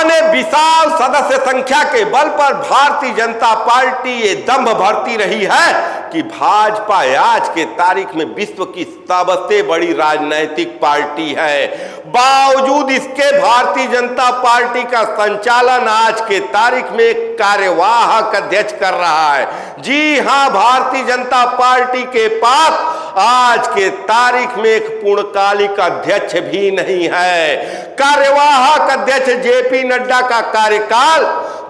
माने विशाल सदस्य संख्या के बल पर भारतीय जनता पार्टी ये दंभ भरती रही है कि भाजपा आज के तारीख में विश्व की सबसे बड़ी राजनीतिक पार्टी है। बावजूद इसके भारतीय जनता पार्टी का संचालन आज के तारीख में एक कार्यवाहक अध्यक्ष कर रहा है। जी हां, भारतीय जनता पार्टी के पास आज के तारीख में एक पूर्णकालिक अध्यक्ष भी नहीं है। कार्यवाहक अध्यक्ष जेपी नड्डा का कार्यकाल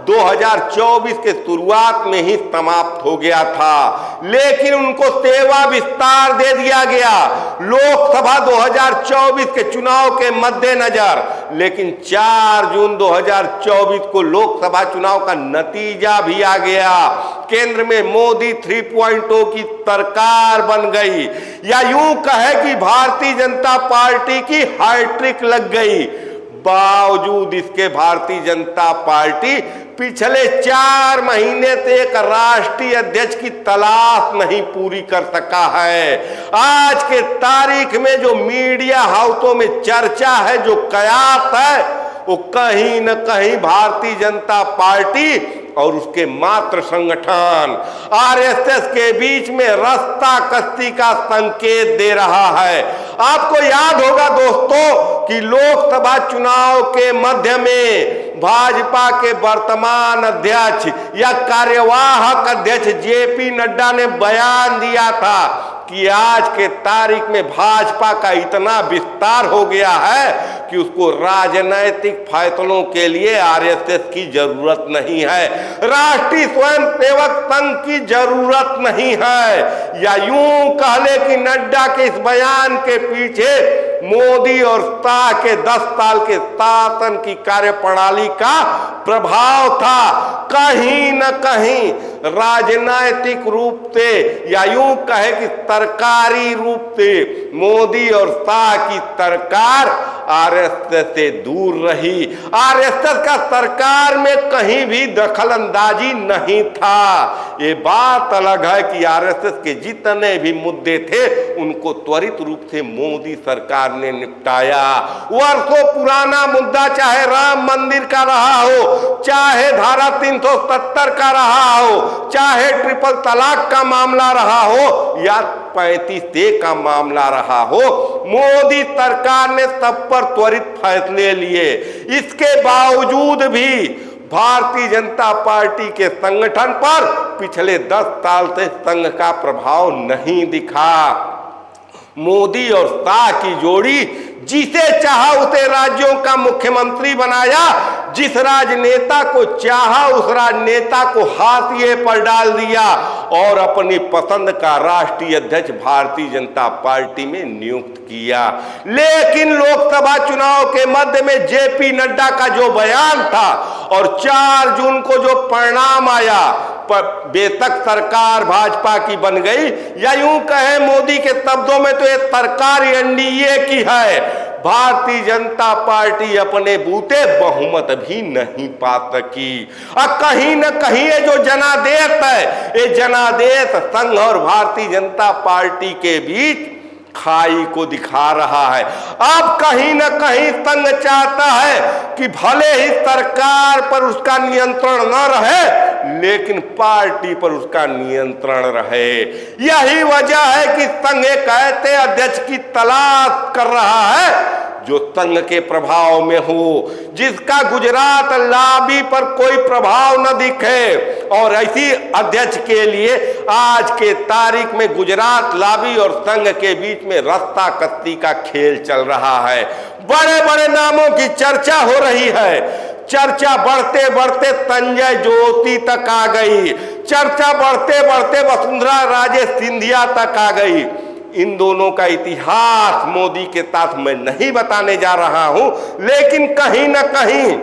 2024 के शुरुआत में ही समाप्त हो गया था, लेकिन उनको सेवा विस्तार दे दिया गया लोकसभा 2024 के चुनाव के मद्देनजर। लेकिन 4 जून 2024 को लोकसभा चुनाव का नतीजा भी आ गया। केंद्र में मोदी 3.0 की सरकार बन गई, या यूं कहे कि भारतीय जनता पार्टी की हैट्रिक लग गई। बावजूद इसके भारतीय जनता पार्टी पिछले 4 महीने से एक राष्ट्रीय अध्यक्ष की तलाश नहीं पूरी कर सका है। आज के तारीख में जो मीडिया हाउसों में चर्चा है, जो कयास है, वो कहीं न कहीं भारतीय जनता पार्टी और उसके मात्र संगठन आरएसएस के बीच में रास्ता कस्ती का संकेत दे रहा है। आपको याद होगा दोस्तों कि लोकसभा चुनाव के मध्य में भाजपा के वर्तमान अध्यक्ष या कार्यवाहक अध्यक्ष जेपी नड्डा ने बयान दिया था कि आज के तारीख में भाजपा का इतना विस्तार हो गया है कि उसको राजनीतिक फैसलों के लिए आरएसएस की जरूरत नहीं है, राष्ट्रीय स्वयंसेवक संघ की जरूरत नहीं है। या यूं कह ले कि नड्डा के इस बयान के पीछे मोदी और शाह के 10 साल के शासन की कार्यप्रणाली का प्रभाव था। कहीं न कहीं राजनीतिक रूप से या यूं कहे कि सरकारी रूप से मोदी और शाह की सरकार आरएसएस से दूर रही। आरएसएस का सरकार में कहीं भी दखल अंदाजी नहीं था। ये बात अलग है कि आरएसएस के जितने भी मुद्दे थे उनको त्वरित रूप से मोदी सरकार ने निपटाया। वर्षों पुराना मुद्दा चाहे राम मंदिर का रहा हो, चाहे धारा 370 का रहा हो, चाहे ट्रिपल तलाक का मामला रहा हो या 35A का मामला रहा हो, मोदी सरकार ने सब पर त्वरित फैसले लिए। इसके बावजूद भी भारतीय जनता पार्टी के संगठन पर पिछले 10 साल से संघ का प्रभाव नहीं दिखा। मोदी और शाह की जोड़ी जिसे चाहा उसे राज्यों का मुख्यमंत्री बनाया, जिस राजनेता को चाहा उस राजनेता को हाशिए पर डाल दिया और अपनी पसंद का राष्ट्रीय अध्यक्ष भारतीय जनता पार्टी में नियुक्त किया। लेकिन लोकसभा चुनाव के मध्य में जेपी नड्डा का जो बयान था और 4 जून को जो परिणाम आया, बेशक सरकार भाजपा की बन गई, या यूं कहे मोदी के शब्दों में तो ये सरकार एनडीए की है। भारतीय जनता पार्टी अपने बूते बहुमत भी नहीं पा सकी। और कहीं न कहीं ये जो जनादेश है, ये जनादेश संघ और भारतीय जनता पार्टी के बीच खाई को दिखा रहा है। अब कहीं न कहीं संघ चाहता है कि भले ही सरकार पर उसका नियंत्रण न रहे, लेकिन पार्टी पर उसका नियंत्रण रहे। यही वजह है कि संघ एक ऐसे अध्यक्ष की तलाश कर रहा है जो संघ के प्रभाव में हो, जिसका गुजरात लॉबी पर कोई प्रभाव न दिखे। और ऐसी अध्यक्ष के लिए आज के तारीख में गुजरात लॉबी और संघ के बीच में रास्ता कस्ती का खेल चल रहा है। बड़े बड़े नामों की चर्चा हो रही है। चर्चा बढ़ते बढ़ते संजय जोशी तक आ गई, चर्चा बढ़ते बढ़ते वसुंधरा राजे सिंधिया तक आ गई। इन दोनों का इतिहास मोदी के साथ मैं नहीं बताने जा रहा हूं, लेकिन कहीं ना कहीं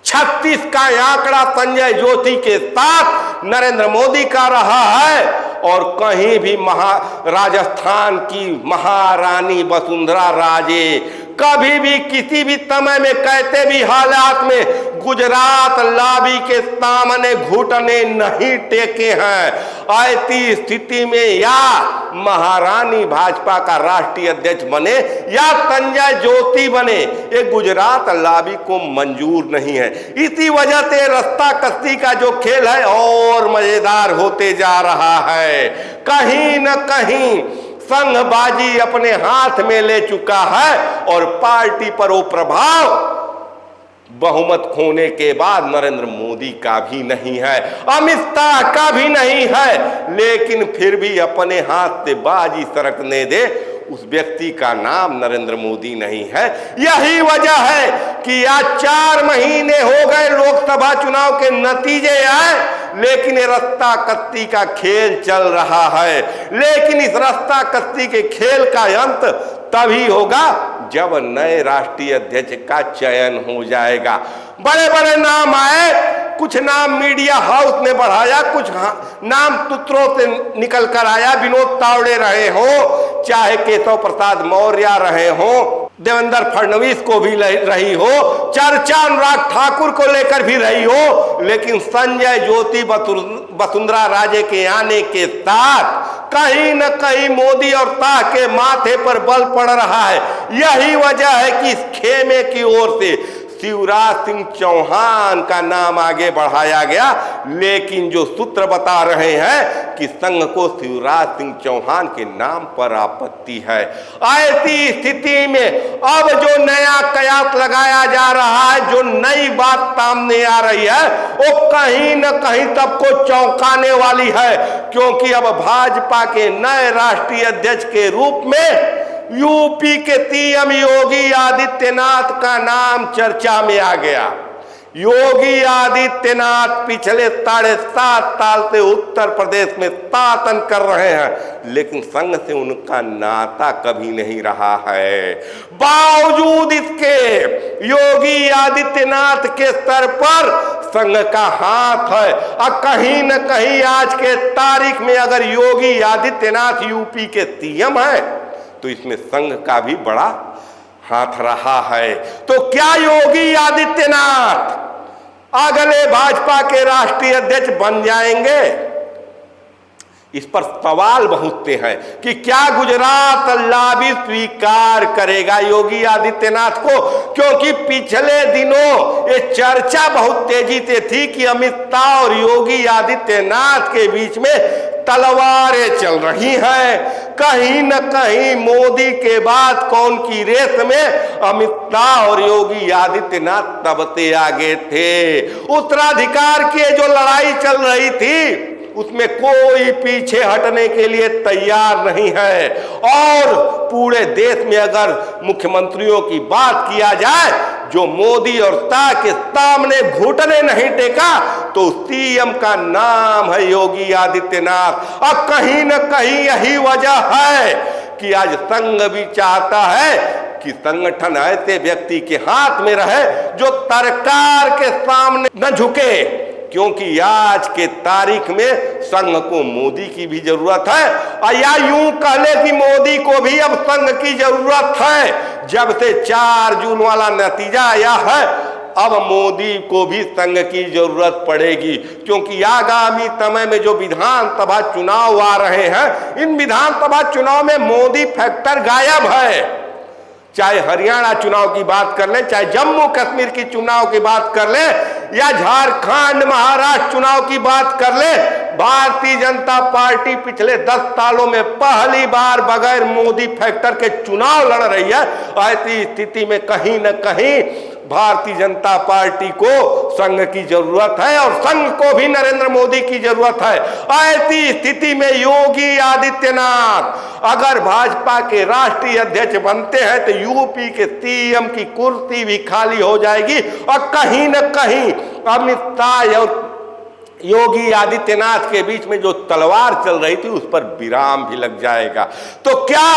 36 का आंकड़ा संजय जोशी के साथ नरेंद्र मोदी का रहा है। और कहीं भी राजस्थान की महारानी वसुंधरा राजे कभी भी किसी भी समय में कहते भी हालात में गुजरात लॉबी के सामने घुटने नहीं टेके हैं। ऐसी स्थिति में या महारानी भाजपा का राष्ट्रीय अध्यक्ष बने या संजय ज्योति बने, ये गुजरात लॉबी को मंजूर नहीं है। इसी वजह से रास्ता कस्ती का जो खेल है और मजेदार होते जा रहा है। कहीं न कहीं संघबाजी अपने हाथ में ले चुका है और पार्टी पर वो प्रभाव बहुमत खोने के बाद नरेंद्र मोदी का भी नहीं है, अमित शाह का भी नहीं है, लेकिन फिर भी अपने हाथ से बाजी सरकने दे उस व्यक्ति का नाम नरेंद्र मोदी नहीं है। यही वजह है कि आज 4 महीने हो गए लोकसभा चुनाव के नतीजे आए, लेकिन ये रास्ता कस्ती का खेल चल रहा है। लेकिन इस रास्ता कस्ती के खेल का अंत तभी होगा जब नए राष्ट्रीय अध्यक्ष का चयन हो जाएगा। बड़े बड़े नाम आए, कुछ नाम मीडिया हाउस ने बढ़ाया, कुछ नाम सूत्रों से निकल कर आया। विनोद तावड़े रहे हो, चाहे केशव प्रसाद मौर्य रहे हो, देवेंद्र फडणवीस को भी रही हो, चर्चा अनुराग ठाकुर को लेकर भी रही हो, लेकिन संजय ज्योति वसुंधरा राजे के आने के साथ कहीं न कहीं मोदी और शाह के माथे पर बल पड़ रहा है। यही वजह है कि इस खेमे की ओर से शिवराज सिंह चौहान का नाम आगे बढ़ाया गया, लेकिन जो सूत्र बता रहे हैं कि संघ को शिवराज सिंह चौहान के नाम पर आपत्ति है। ऐसी स्थिति में अब जो नया कयास लगाया जा रहा है, जो नई बात सामने आ रही है, वो कहीं न कहीं सबको चौंकाने वाली है, क्योंकि अब भाजपा के नए राष्ट्रीय अध्यक्ष के रूप में यूपी के सीएम योगी आदित्यनाथ का नाम चर्चा में आ गया। योगी आदित्यनाथ पिछले 7.5 साल से उत्तर प्रदेश में शासन कर रहे हैं, लेकिन संघ से उनका नाता कभी नहीं रहा है। बावजूद इसके योगी आदित्यनाथ के सर पर संघ का हाथ है। और कहीं न कहीं आज के तारीख में अगर योगी आदित्यनाथ यूपी के सीएम है तो इसमें संघ का भी बड़ा हाथ रहा है। तो क्या योगी आदित्यनाथ अगले भाजपा के राष्ट्रीय अध्यक्ष बन जाएंगे? इस पर सवाल बहुत से हैं कि क्या गुजरात लॉबी स्वीकार करेगा योगी आदित्यनाथ को, क्योंकि पिछले दिनों ये चर्चा बहुत तेजी से थी कि अमित शाह और योगी आदित्यनाथ के बीच में तलवारें चल रही हैं। कहीं न कहीं मोदी के बाद कौन की रेस में अमित शाह और योगी आदित्यनाथ तब से आगे थे। उत्तराधिकार की जो लड़ाई चल रही थी उसमें कोई पीछे हटने के लिए तैयार नहीं है। और पूरे देश में अगर मुख्यमंत्रियों की बात किया जाए जो मोदी और शाह के सामने घुटने नहीं टेका, तो सीएम का नाम है योगी आदित्यनाथ। और कहीं न कहीं यही वजह है कि आज संघ भी चाहता है कि संगठन ऐसे व्यक्ति के हाथ में रहे जो सरकार के सामने न झुके, क्योंकि आज के तारीख में संघ को मोदी की भी जरूरत है। और या यूं कह ले कि मोदी को भी अब संघ की जरूरत है। जब से 4 जून वाला नतीजा आया है, अब मोदी को भी संघ की जरूरत पड़ेगी, क्योंकि आगामी समय में जो विधानसभा चुनाव आ रहे हैं, इन विधानसभा चुनाव में मोदी फैक्टर गायब है। चाहे हरियाणा चुनाव की बात कर लें, चाहे जम्मू कश्मीर की चुनाव की बात कर लें, या झारखंड महाराष्ट्र चुनाव की बात कर लें, भारतीय जनता पार्टी पिछले 10 सालों में पहली बार बगैर मोदी फैक्टर के चुनाव लड़ रही है। ऐसी स्थिति में कहीं न कहीं भारतीय जनता पार्टी को संघ की जरूरत है और संघ को भी नरेंद्र मोदी की जरूरत है। ऐसी स्थिति में योगी आदित्यनाथ अगर भाजपा के राष्ट्रीय अध्यक्ष बनते हैं तो यूपी के सीएम की कुर्सी भी खाली हो जाएगी और कहीं न कहीं अमित शाह और योगी आदित्यनाथ के बीच में जो तलवार चल रही थी उस पर विराम भी लग जाएगा। तो क्या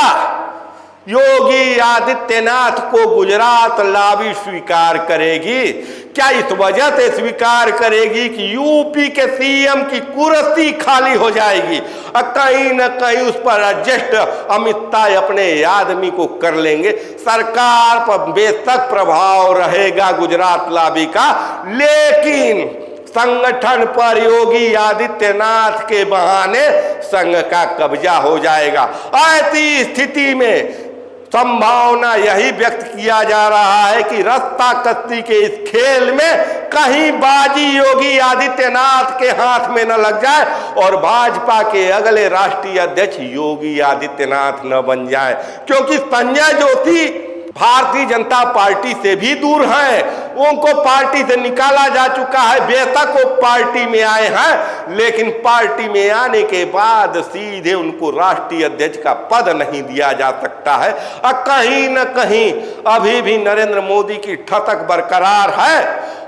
योगी आदित्यनाथ को गुजरात लावी स्वीकार करेगी? क्या इस वजह से स्वीकार करेगी कि यूपी के सीएम की कुर्सी खाली हो जाएगी और कहीं न कहीं उस पर एडजस्ट अमित शाह अपने आदमी को कर लेंगे? सरकार पर बेशक प्रभाव रहेगा गुजरात लावी का, लेकिन संगठन पर योगी आदित्यनाथ के बहाने संघ का कब्जा हो जाएगा। ऐसी स्थिति में संभावना यही व्यक्त किया जा रहा है कि रस्ता कस्ती के इस खेल में कहीं बाजी योगी आदित्यनाथ के हाथ में न लग जाए और भाजपा के अगले राष्ट्रीय अध्यक्ष योगी आदित्यनाथ न बन जाए, क्योंकि संजय जोशी भारतीय जनता पार्टी से भी दूर हैं, उनको पार्टी से निकाला जा चुका है। बेशक वो पार्टी में आए हैं, लेकिन पार्टी में आने के बाद सीधे उनको राष्ट्रीय अध्यक्ष का पद नहीं दिया जा सकता है। और कहीं न कहीं अभी भी नरेंद्र मोदी की ठतक बरकरार है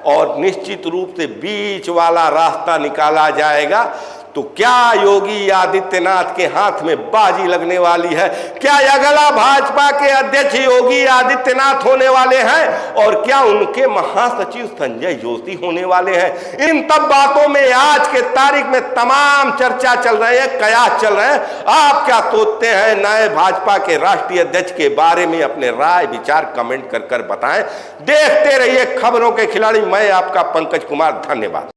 और निश्चित रूप से बीच वाला रास्ता निकाला जाएगा। तो क्या योगी आदित्यनाथ के हाथ में बाजी लगने वाली है? क्या अगला भाजपा के अध्यक्ष योगी आदित्यनाथ होने वाले हैं और क्या उनके महासचिव संजय जोशी होने वाले हैं? इन तब बातों में आज के तारीख में तमाम चर्चा चल रहे हैं, कयास चल रहे हैं। आप क्या सोचते हैं नए भाजपा के राष्ट्रीय अध्यक्ष के बारे में? अपने राय विचार कमेंट कर बताएं। देखते रहिए खबरों के खिलाड़ी। मैं आपका पंकज कुमार, धन्यवाद।